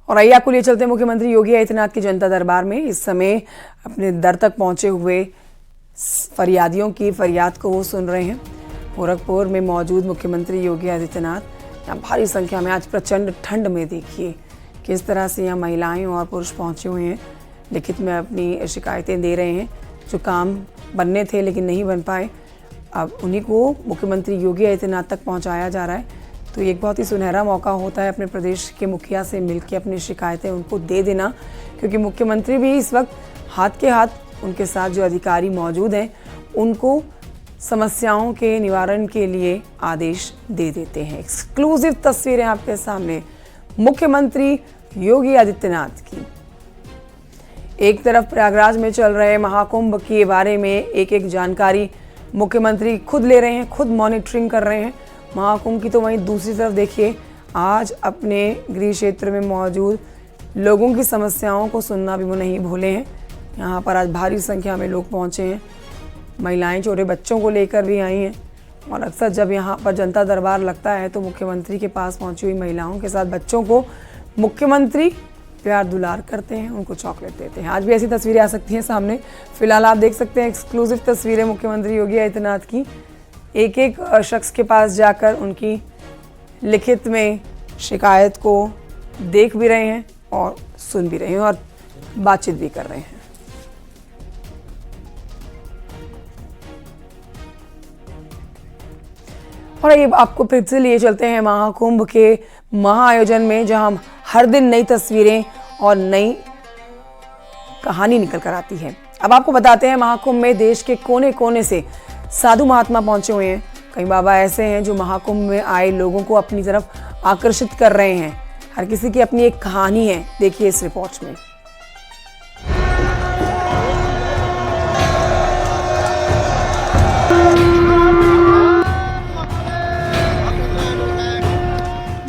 और आइए आपको लिए चलते हैं मुख्यमंत्री योगी आदित्यनाथ की जनता दरबार में। इस समय अपने दर तक पहुंचे हुए फरियादियों की फरियाद को वो सुन रहे हैं। गोरखपुर में मौजूद मुख्यमंत्री योगी आदित्यनाथ यहाँ भारी संख्या में आज प्रचंड ठंड में देखिए किस तरह से यहाँ महिलाएं और पुरुष पहुंचे हुए हैं, लिखित में अपनी शिकायतें दे रहे हैं। जो काम बनने थे लेकिन नहीं बन पाए, अब उन्हीं को मुख्यमंत्री योगी आदित्यनाथ तक पहुंचाया जा रहा है। तो ये एक बहुत ही सुनहरा मौका होता है अपने प्रदेश के मुखिया से मिलकर अपनी शिकायतें उनको दे देना, क्योंकि मुख्यमंत्री भी इस वक्त हाथ के हाथ उनके साथ जो अधिकारी मौजूद हैं उनको समस्याओं के निवारण के लिए आदेश दे देते हैं। एक्सक्लूसिव तस्वीरें आपके सामने मुख्यमंत्री योगी आदित्यनाथ की। एक तरफ प्रयागराज में चल रहे महाकुंभ के बारे में एक एक जानकारी मुख्यमंत्री खुद ले रहे हैं, खुद मॉनिटरिंग कर रहे हैं महाकुंभ की। तो वहीं दूसरी तरफ देखिए आज अपने गृह क्षेत्र में मौजूद लोगों की समस्याओं को सुनना भी वो नहीं भूले हैं। यहाँ पर आज भारी संख्या में लोग पहुँचे हैं, महिलाएं छोटे बच्चों को लेकर भी आई हैं। और अक्सर जब यहाँ पर जनता दरबार लगता है तो मुख्यमंत्री के पास पहुँची हुई महिलाओं के साथ बच्चों को मुख्यमंत्री प्यार दुलार करते हैं, उनको चॉकलेट देते हैं। आज भी ऐसी तस्वीरें आ सकती हैं सामने। फिलहाल आप देख सकते हैं एक्सक्लूसिव तस्वीरें मुख्यमंत्री योगी आदित्यनाथ की। एक एक शख्स के पास जाकर उनकी लिखित में शिकायत को देख भी रहे हैं और सुन भी रहे हैं और बातचीत भी कर रहे हैं। और ये आपको फिर से लिए चलते हैं महाकुंभ के महाआयोजन में, जहां हर दिन नई तस्वीरें और नई कहानी निकल कर आती है। अब आपको बताते हैं महाकुंभ में देश के कोने कोने से साधु महात्मा पहुंचे हुए हैं। कई बाबा ऐसे हैं जो महाकुंभ में आए लोगों को अपनी तरफ आकर्षित कर रहे हैं। हर किसी की अपनी एक कहानी है, देखिए इस रिपोर्ट में।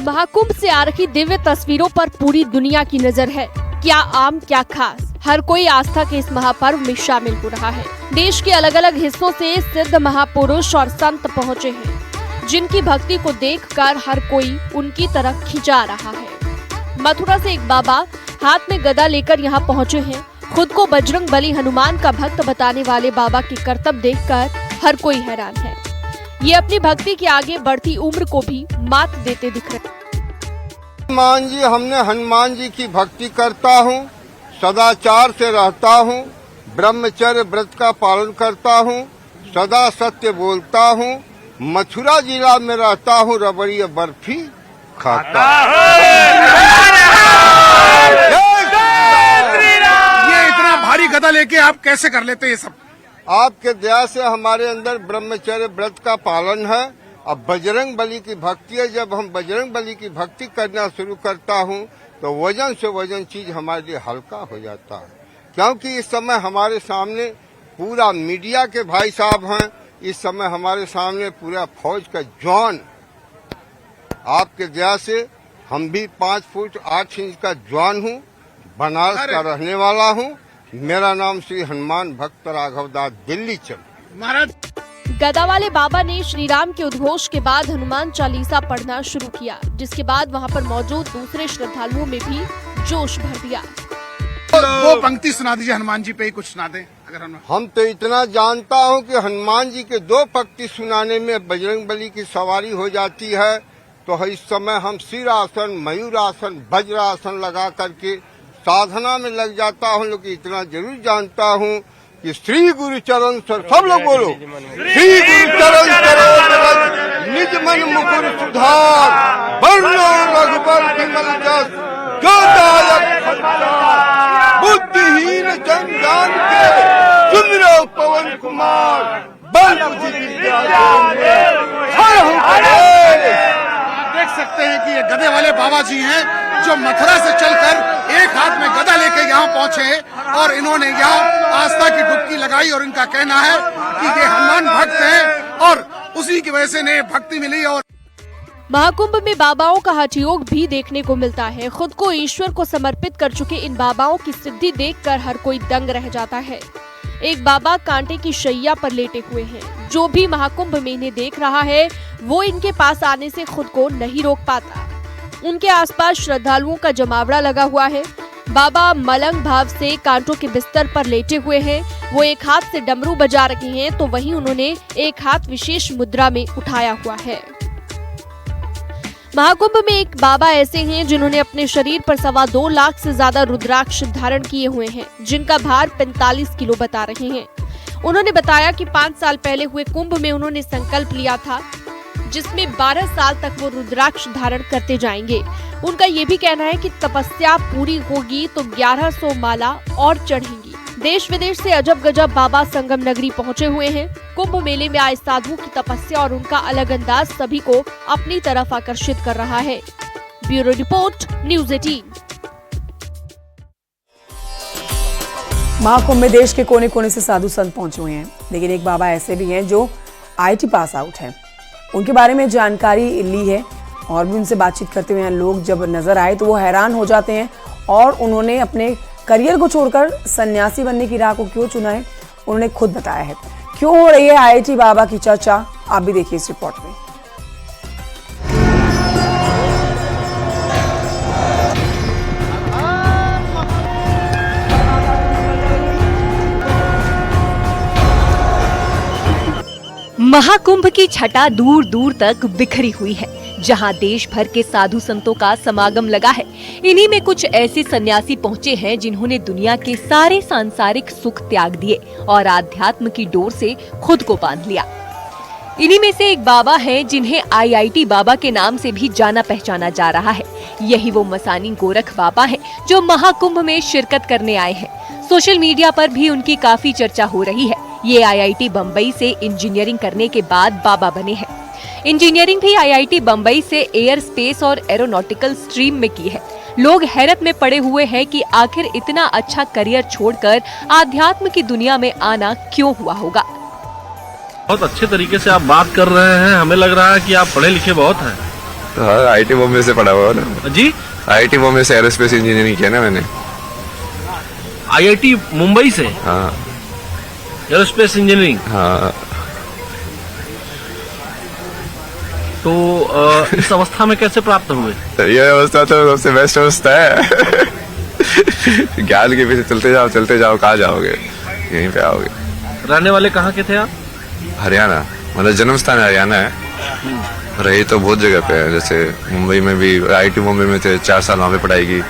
महाकुंभ से आ रही दिव्य तस्वीरों पर पूरी दुनिया की नजर है। क्या आम क्या खास, हर कोई आस्था के इस महापर्व में शामिल हो रहा है। देश के अलग अलग हिस्सों से सिद्ध महापुरुष और संत पहुंचे हैं, जिनकी भक्ति को देखकर हर कोई उनकी तरफ खिंचा रहा है। मथुरा से एक बाबा हाथ में गदा लेकर यहाँ पहुँचे हैं। खुद को बजरंग बली हनुमान का भक्त बताने वाले बाबा के करतब देखकर हर कोई हैरान है। ये अपनी भक्ति के आगे बढ़ती उम्र को भी मात देते दिख रहे हैं। हनुमान जी, हमने हनुमान जी की भक्ति करता हूँ, सदाचार से रहता हूँ, ब्रह्मचर्य व्रत का पालन करता हूँ, सदा सत्य बोलता हूँ, मथुरा जिला में रहता हूँ, रबड़ी बर्फी खाता ये इतना भारी गदा लेके आप कैसे कर लेते ये सब? आपके दया से हमारे अंदर ब्रह्मचर्य व्रत का पालन है। अब बजरंग बली की भक्ति है। जब हम बजरंग बली की भक्ति करना शुरू करता हूँ तो वजन से वजन चीज हमारे लिए हल्का हो जाता है, क्योंकि इस समय हमारे सामने पूरा मीडिया के भाई साहब हैं। इस समय हमारे सामने पूरा फौज का जवान। आपके दया से हम भी 5 फुट 8 इंच का जवान हूँ, बनारस का रहने वाला हूँ। मेरा नाम श्री हनुमान भक्त राघव दास दिल्ली चल महाराज। गदा वाले बाबा ने श्री राम के उद्घोष के बाद हनुमान चालीसा पढ़ना शुरू किया, जिसके बाद वहां पर मौजूद दूसरे श्रद्धालुओं में भी जोश भर दिया। वो पंक्ति सुना दीजिए हनुमान जी पे ही कुछ सुना दें अगर हम तो इतना जानता हूँ कि हनुमान जी के 2 पंक्ति सुनाने में बजरंग बली की सवारी हो जाती है। तो इस समय हम सिरासन, मयूरासन, वज्रासन लगा करके साधना में लग जाता हूँ। लेकिन इतना जरूर जानता हूँ कि श्री गुरु चरण सर, सब लोग बोलो, श्री गुरु चरण सरोज निज मन मुकुर सुधार, वर्णो रघुबर विमल जस, जो दायक फलदार, बुद्धिहीन जन जान के सुमिरो पवन कुमार, बल बुद्धि विद्या देख सकते हैं कि ये गदे वाले बाबा जी हैं जो मथुरा से चलकर एक हाथ में गदा लेके यहाँ पहुँचे और इन्होंने यहाँ आस्था की डुबकी लगाई। और इनका कहना है कि ये हनुमान भक्त हैं और उसी की वजह से इन्हें भक्ति मिली। और महाकुंभ में बाबाओं का हठ योग भी देखने को मिलता है। खुद को ईश्वर को समर्पित कर चुके इन बाबाओं की सिद्धि देखकर हर कोई दंग रह जाता है। एक बाबा कांटे की शैया पर लेटे हुए हैं। जो भी महाकुंभ में इन्हें देख रहा है वो इनके पास आने से खुद को नहीं रोक पाता। उनके आसपास श्रद्धालुओं का जमावड़ा लगा हुआ है। बाबा मलंग भाव से कांटों के बिस्तर पर लेटे हुए हैं। वो एक हाथ से डमरू बजा रहे हैं तो वहीं उन्होंने एक हाथ विशेष मुद्रा में उठाया हुआ है। महाकुंभ में एक बाबा ऐसे हैं जिन्होंने अपने शरीर पर 2.25 लाख से ज्यादा रुद्राक्ष धारण किए हुए हैं, जिनका भार 45 किलो बता रहे हैं। उन्होंने बताया कि 5 साल पहले हुए कुंभ में उन्होंने संकल्प लिया था, जिसमें 12 साल तक वो रुद्राक्ष धारण करते जाएंगे। उनका ये भी कहना है कि तपस्या पूरी होगी तो 1100 माला और चढ़ेंगी। देश विदेश से अजब गजब बाबा संगम नगरी पहुंचे हुए हैं। कुंभ मेले में आए साधुओं की तपस्या और उनका अलग अंदाज सभी को अपनी तरफ आकर्षित कर रहा है। Bureau report, news 18। महाकुंभ में देश के कोने कोने से साधु संत पहुंचे हुए हैं, लेकिन एक बाबा ऐसे भी हैं जो IIT पास आउट हैं। उनके बारे में जानकारी ली है और भी उनसे बातचीत करते हुए लोग जब नजर आए तो वो हैरान हो जाते हैं और उन्होंने अपने करियर को छोड़कर सन्यासी बनने की राह को क्यों चुना है उन्होंने खुद बताया है। क्यों हो रही है IIT बाबा की चर्चा, आप भी देखिए इस रिपोर्ट में। महाकुंभ की छटा दूर दूर तक बिखरी हुई है, जहां देश भर के साधु संतों का समागम लगा है। इन्हीं में कुछ ऐसे सन्यासी पहुंचे हैं जिन्होंने दुनिया के सारे सांसारिक सुख त्याग दिए और आध्यात्म की डोर से खुद को बांध लिया। इन्हीं में से एक बाबा हैं जिन्हें IIT बाबा के नाम से भी जाना पहचाना जा रहा है। यही वो मसानी गोरख बाबा हैं जो महाकुंभ में शिरकत करने आए हैं। सोशल मीडिया पर भी उनकी काफी चर्चा हो रही है। ये IIT बम्बई से इंजीनियरिंग करने के बाद बाबा बने हैं। इंजीनियरिंग भी IIT बम्बई से एयर स्पेस और एरोनॉटिकल स्ट्रीम में की है। लोग हैरत में पड़े हुए हैं कि आखिर इतना अच्छा करियर छोड़कर आध्यात्म की दुनिया में आना क्यों हुआ होगा। बहुत अच्छे तरीके से आप बात कर रहे हैं, हमें लग रहा है कि आप पढ़े लिखे बहुत हैं। हाँ, IIT बॉम्बे से पढ़ा हुआ ना जी। IIT बॉम्बे से एरोस्पेस इंजीनियरिंग किया ना मैंने। IIT मुंबई से? हाँ। Aerospace engineering? हाँ। तो इस अवस्था में कैसे प्राप्त हुए? ये अवस्था तो सबसे बेस्ट अवस्था है। ज्ञान के पीछे चलते जाओ, कहाँ जाओगे, यहीं पे आओगे। रहने वाले कहाँ के थे आप? हरियाणा, मतलब जन्म स्थान हरियाणा है। रही तो बहुत जगह पे है, जैसे मुंबई में भी IIT मुंबई में थे, 4 साल वहाँ पे पढ़ाई की,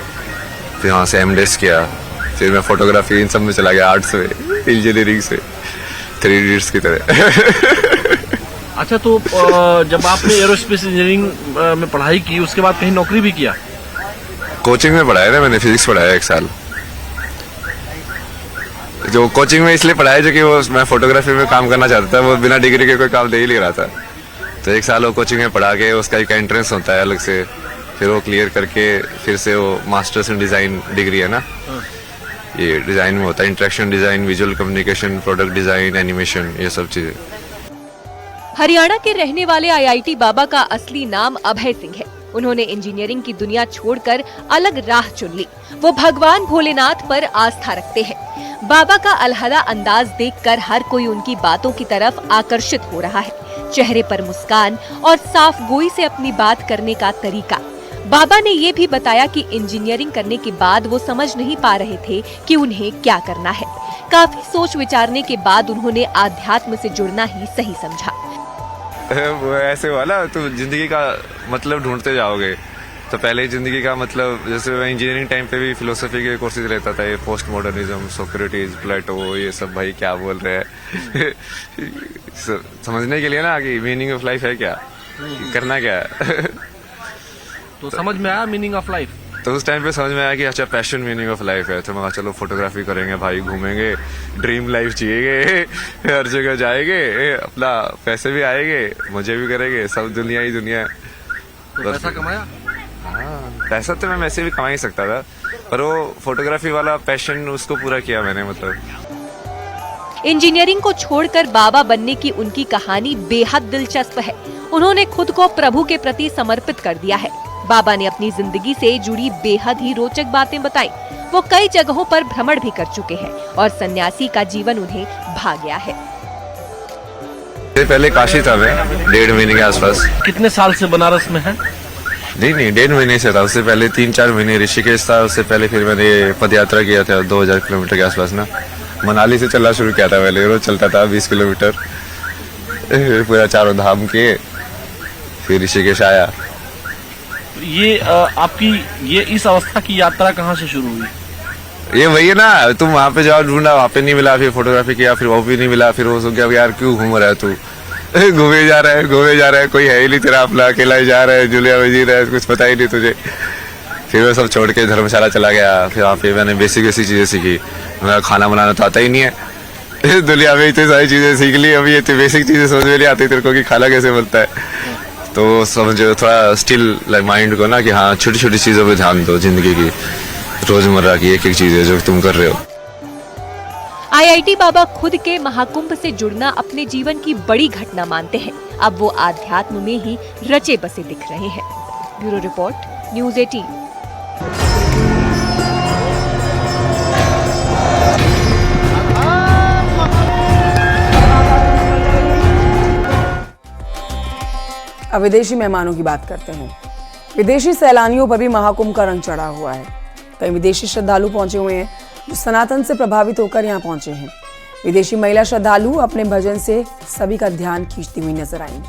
फिर वहाँ से MDes किया, फिर मैं फोटोग्राफी इन सब में चला गया, आर्ट्स में, इंजीनियरिंग से, 3 इडियट्स की तरह। अच्छा, तो जब आपने एरोस्पेस इंजीनियरिंग में पढ़ाई की उसके बाद कहीं नौकरी भी किया? कोचिंग में पढ़ाया ना मैंने, फिजिक्स पढ़ाया 1 साल। जो कोचिंग में इसलिए पढ़ाया जो कि वो मैं फोटोग्राफी में काम करना चाहता था, वो बिना डिग्री के कोई काम दे ही नहीं रहा था। तो 1 साल वो कोचिंग में पढ़ा के उसका एक एंट्रेंस होता है अलग से, फिर वो क्लियर करके फिर से वो मास्टर्स इन डिजाइन डिग्री है ना, ये डिजाइन में होता है, interaction design, visual communication, product design, animation, ये सब चीजें। हरियाणा के रहने वाले IIT बाबा का असली नाम अभय सिंह है। उन्होंने इंजीनियरिंग की दुनिया छोड़कर अलग राह चुन ली। वो भगवान भोलेनाथ पर आस्था रखते हैं। बाबा का अलहदा अंदाज देखकर हर कोई उनकी बातों की तरफ आकर्षित हो रहा है। चेहरे पर मुस्कान और साफ गोई से अपनी बात करने का तरीका। बाबा ने ये भी बताया कि इंजीनियरिंग करने के बाद वो समझ नहीं पा रहे थे कि उन्हें क्या करना है। काफी सोच विचारने के बाद उन्होंने आध्यात्म से जुड़ना ही सही समझा। वो ऐसे हुआ ना, तुम जिंदगी का मतलब ढूंढते जाओगे। तो पहले जिंदगी का मतलब, जैसे मैं इंजीनियरिंग टाइम पे भी फिलोसफी के कोर्सेज लेता था, ये पोस्ट मॉडर्निज्म, सोक्रेटिस, प्लेटो, ये सब भाई क्या बोल रहे हैं। समझने के लिए ना कि मीनिंग ऑफ लाइफ है क्या, करना क्या है। तो समझ में आया मीनिंग ऑफ लाइफ? तो उस टाइम पे समझ में आया कि अच्छा पैशन मीनिंग ऑफ लाइफ है। तो मैं चलो फोटोग्राफी करेंगे भाई, घूमेंगे, ड्रीम लाइफ जिएंगे, हर जगह जाएंगे, अपना पैसे भी आएंगे, मजे भी करेंगे, सब दुनिया ही दुनिया। तो पैसा कमाया? हाँ, पैसा तो मैं वैसे भी कमा ही सकता था, पर वो फोटोग्राफी वाला पैशन उसको पूरा किया मैंने। मतलब इंजीनियरिंग को छोड़कर बाबा बनने की उनकी कहानी बेहद दिलचस्प है। उन्होंने खुद को प्रभु के प्रति समर्पित कर दिया है। बाबा ने अपनी जिंदगी से जुड़ी बेहद ही रोचक बातें बताई। वो कई जगहों पर भ्रमण भी कर चुके हैं और सन्यासी का जीवन उन्हें भा गया है। पहले काशी था मैं 1.5 महीने के आसपास। कितने साल से बनारस में है? नहीं 1.5 महीने से था। उससे पहले 3-4 महीने ऋषिकेश था। उससे पहले फिर मैंने पद यात्रा किया था 2000 किलोमीटर के आसपास ना। मनाली से चलना शुरू किया था पहले, रोज चलता था 20 किलोमीटर पूरा चारों धाम के, फिर ऋषिकेश आया। ये आपकी ये इस अवस्था की यात्रा कहाँ से शुरू हुई? ये वही है ना, तुम वहाँ पे जाओ, ढूंढा, वहाँ पे नहीं मिला, फिर फोटोग्राफी किया, फिर वो भी नहीं मिला, फिर वो सो गया यार क्यों घूम रहा है तू, घूमे जा रहा है, कोई है ही नहीं तेरा, अपना अकेला ही जा रहा है, जुलिया में जी रहा है, कुछ पता ही नहीं तुझे। फिर वो सब छोड़ के धर्मशाला चला गया। फिर वहाँ पे मैंने बेसिक चीजें सीखी। मेरा खाना बनाना तो आता ही नहीं है, दुनिया में इतनी सारी चीजें सीख ली, अभी ये बेसिक चीजें समझ में नहीं आती तेरे को कि खाना कैसे बनता है। तो समझो थोड़ा स्टिल माइंड को ना कि हाँ छोटी छोटी चीजों पे ध्यान दो, जिंदगी की रोजमर्रा की एक एक चीज है जो तुम कर रहे हो। IIT बाबा खुद के महाकुंभ से जुड़ना अपने जीवन की बड़ी घटना मानते हैं। अब वो आध्यात्म में ही रचे बसे दिख रहे हैं। Bureau report, News 18। अब विदेशी मेहमानों की बात करते हैं। विदेशी सैलानियों पर भी महाकुंभ का रंग चढ़ा हुआ है। कई विदेशी श्रद्धालु पहुंचे हुए हैं जो सनातन से प्रभावित होकर यहां पहुंचे हैं। विदेशी महिला श्रद्धालु अपने भजन से सभी का ध्यान खींचती हुई नजर आई।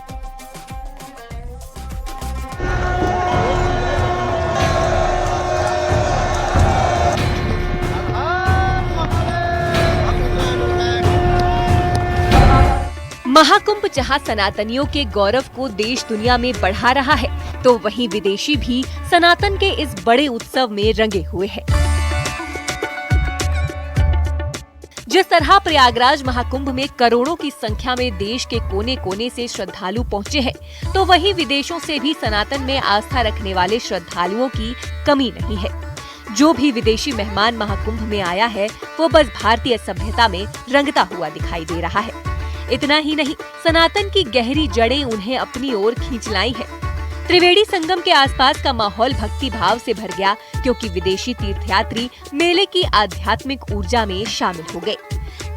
महाकुंभ जहां सनातनियों के गौरव को देश दुनिया में बढ़ा रहा है, तो वहीं विदेशी भी सनातन के इस बड़े उत्सव में रंगे हुए हैं। जिस तरह प्रयागराज महाकुंभ में करोड़ों की संख्या में देश के कोने कोने से श्रद्धालु पहुंचे हैं, तो वहीं विदेशों से भी सनातन में आस्था रखने वाले श्रद्धालुओं की कमी नहीं है। जो भी विदेशी मेहमान महाकुंभ में आया है, वो बस भारतीय सभ्यता में रंगता हुआ दिखाई दे रहा है। इतना ही नहीं, सनातन की गहरी जड़ें उन्हें अपनी ओर खींच लाई है। त्रिवेणी संगम के आसपास का माहौल भक्ति भाव से भर गया, क्योंकि विदेशी तीर्थयात्री मेले की आध्यात्मिक ऊर्जा में शामिल हो गए।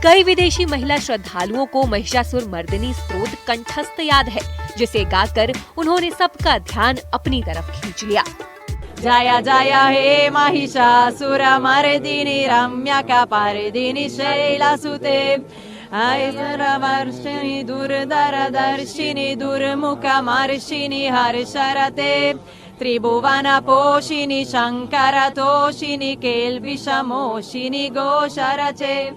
कई विदेशी महिला श्रद्धालुओं को महिषासुर मर्दिनी स्तोत्र कंठस्थ याद है, जिसे गाकर उन्होंने सबका ध्यान अपनी तरफ खींच लिया। जय जय हे महिषासुर मर्दिनी रम्यकपर्दिनी शैलसुते, ऐश्वर्यवर्षिणि दुर्धरदर्शिनि दुर्मुखमर्षिणि हर्षरते, त्रिभुवनपोषिणि शङ्करतोषिणि केल्बिषमोषिणि घोषरचे,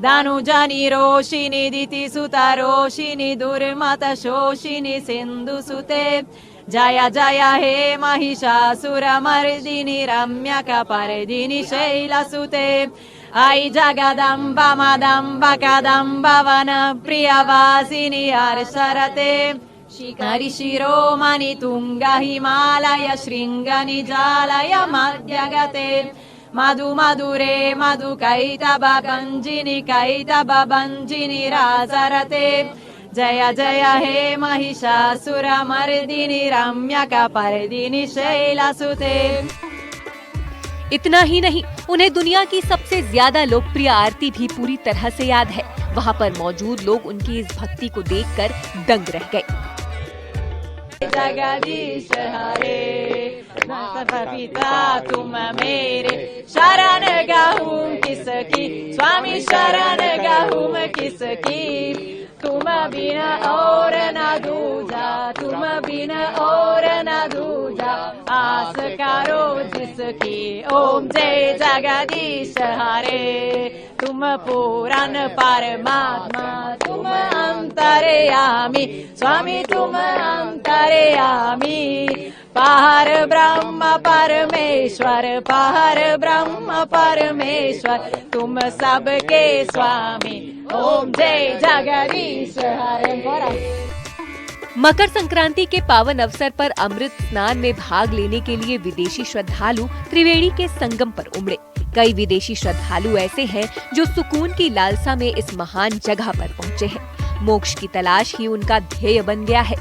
धनुजनि रोषिणि दितिसुतरोषिणि दुर्मतशोषिणि सिन्धुसुते, जय जय हे महिषासुरमर्दिनि रम्यकपर्दिनि शैलसुते, ऐ जगदम्ब मदम्ब कदम्ब वन प्रियवासिनि हर्षरते, हरिशिरोमणि तुंग हिमालय शृंग निजालय मध्यगते, मधु मधुरे मधु कैतब गंजिनि कैतब भंजिनि राजरते, जय जय हे महिषासुरमर्दिनि रम्यकपर्दिनि शैलसुते। इतना ही नहीं, उन्हें दुनिया की सबसे ज्यादा लोकप्रिय आरती भी पूरी तरह से याद है। वहाँ पर मौजूद लोग उनकी इस भक्ति को देखकर दंग रह गए। जगदीश हरे पिता तुम मेरे, शरण गहूँ किसकी, स्वामी शरण गहूँ किसकी, तुम बिन और न दूजा, तुम बिन और न दूजा, आस करो जिसकी, ओम जय जगदीश हरे, तुम पूरन परमात्मा, तुम अंतर्यामी, स्वामी तुम अंतर्यामी, पार ब्रह्म परमेश्वर, पार ब्रह्म परमेश्वर, तुम सबके स्वामी, ओम जय जगदीश हरे। मकर संक्रांति के पावन अवसर पर अमृत स्नान में भाग लेने के लिए विदेशी श्रद्धालु त्रिवेणी के संगम पर उमड़े। कई विदेशी श्रद्धालु ऐसे हैं जो सुकून की लालसा में इस महान जगह पर पहुंचे हैं। मोक्ष की तलाश ही उनका ध्येय बन गया है।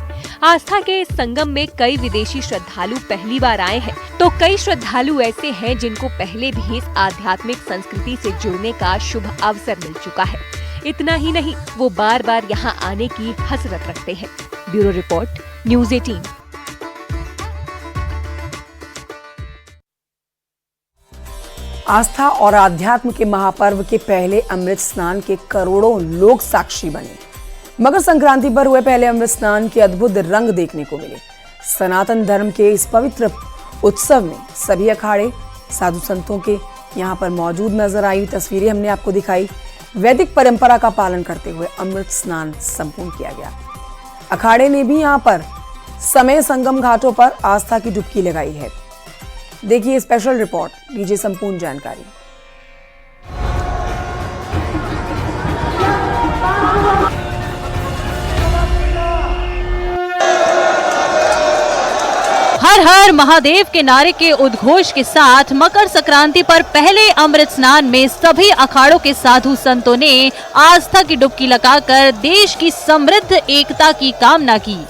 आस्था के इस संगम में कई विदेशी श्रद्धालु पहली बार आए हैं, तो कई श्रद्धालु ऐसे हैं जिनको पहले भी इस आध्यात्मिक संस्कृति से जुड़ने का शुभ अवसर मिल चुका है। इतना ही नहीं, वो बार बार यहाँ आने की हसरत रखते हैं। Bureau report, news 18। आस्था और आध्यात्म के महापर्व के पहले अमृत स्नान के करोड़ों लोग साक्षी बने। मकर संक्रांति पर हुए पहले अमृत स्नान के अद्भुत रंग देखने को मिले। सनातन धर्म के इस पवित्र उत्सव में सभी अखाड़े साधु संतों के यहाँ पर मौजूद नजर आई। तस्वीरें हमने आपको दिखाई। वैदिक परंपरा का पालन करते हुए अमृत स्नान संपूर्ण किया गया। अखाड़े ने भी यहाँ पर समय संगम घाटों पर आस्था की डुबकी लगाई है। देखिए स्पेशल रिपोर्ट, लीजिए संपूर्ण जानकारी। हर हर महादेव के नारे के उद्घोष के साथ मकर संक्रांति पर पहले अमृत स्नान में सभी अखाड़ों के साधु संतों ने आस्था की डुबकी लगाकर देश की समृद्ध एकता की कामना की।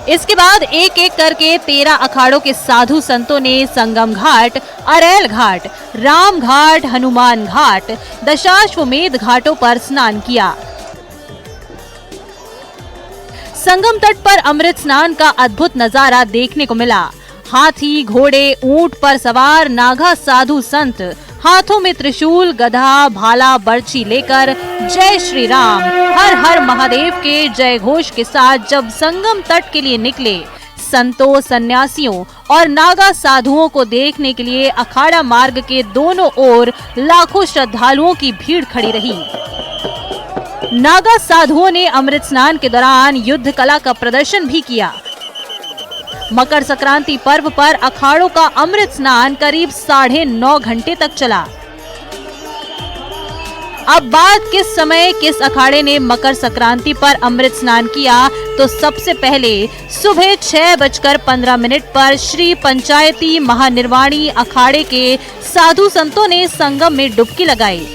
इसके बाद एक एक करके 13 अखाड़ों के साधु संतों ने संगम घाट, अरैल घाट, राम घाट, हनुमान घाट, दशाश्वमेध घाटों पर स्नान किया। संगम तट पर अमृत स्नान का अद्भुत नजारा देखने को मिला। हाथी, घोड़े, ऊंट पर सवार नागा साधु संत हाथों में त्रिशूल, गधा, भाला, बर्छी लेकर जय श्री राम, हर हर महादेव के जय घोष के साथ जब संगम तट के लिए निकले, संतों, सन्यासियों और नागा साधुओं को देखने के लिए अखाड़ा मार्ग के दोनों ओर लाखों श्रद्धालुओं की भीड़ खड़ी रही। नागा साधुओं ने अमृत स्नान के दौरान युद्ध कला का प्रदर्शन भी किया। मकर संक्रांति पर्व पर अखाड़ों का अमृत स्नान करीब 9.5 घंटे तक चला। अब बात किस समय किस अखाड़े ने मकर संक्रांति पर अमृत स्नान किया, तो सबसे पहले सुबह 6:15 पर श्री पंचायती महानिर्वाणी अखाड़े के साधु संतों ने संगम में डुबकी लगाई।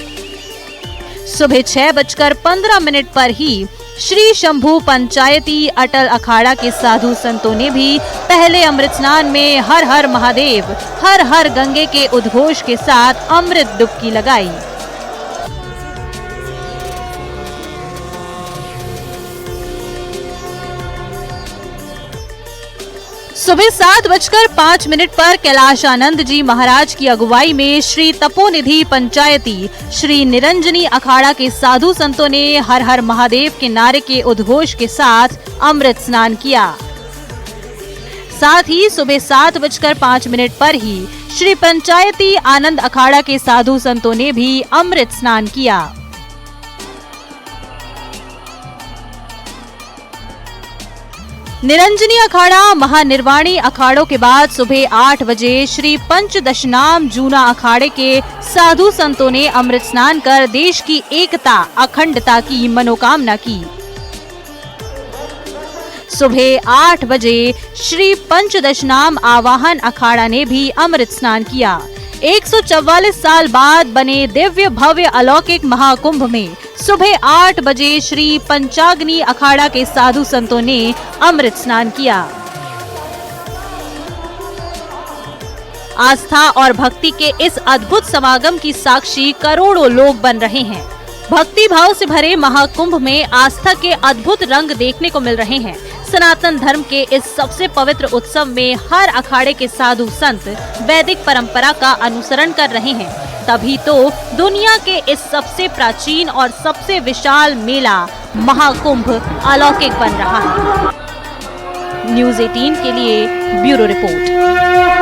सुबह 6:15 पर ही श्री शंभू पंचायती अटल अखाड़ा के साधु संतों ने भी पहले अमृत स्नान में हर हर महादेव, हर हर गंगे के उद्घोष के साथ अमृत डुबकी लगाई। सुबह 7:05 पर कैलाश आनंद जी महाराज की अगुवाई में श्री तपोनिधि पंचायती श्री निरंजनी अखाड़ा के साधु संतों ने हर हर महादेव के नारे के उद्घोष के साथ अमृत स्नान किया। साथ ही सुबह 7:05 पर ही श्री पंचायती आनंद अखाड़ा के साधु संतों ने भी अमृत स्नान किया। निरंजनी अखाड़ा, महानिर्वाणी अखाड़ों के बाद सुबह 8 बजे श्री पंचदशनाम जूना अखाड़े के साधु संतों ने अमृत स्नान कर देश की एकता, अखंडता की मनोकामना की। सुबह 8 बजे श्री पंचदशनाम आवाहन अखाड़ा ने भी अमृत स्नान किया। 144 साल बाद बने दिव्य भव्य अलौकिक महाकुंभ में सुबह 8 बजे श्री पंचाग्नि अखाड़ा के साधु संतों ने अमृत स्नान किया। आस्था और भक्ति के इस अद्भुत समागम की साक्षी करोड़ों लोग बन रहे हैं। भक्ति भाव से भरे महाकुंभ में आस्था के अद्भुत रंग देखने को मिल रहे हैं। सनातन धर्म के इस सबसे पवित्र उत्सव में हर अखाड़े के साधु संत वैदिक परंपरा का अनुसरण कर रहे हैं। तभी तो दुनिया के इस सबसे प्राचीन और सबसे विशाल मेला महाकुंभ अलौकिक बन रहा है। न्यूज़ 18 के लिए ब्यूरो रिपोर्ट।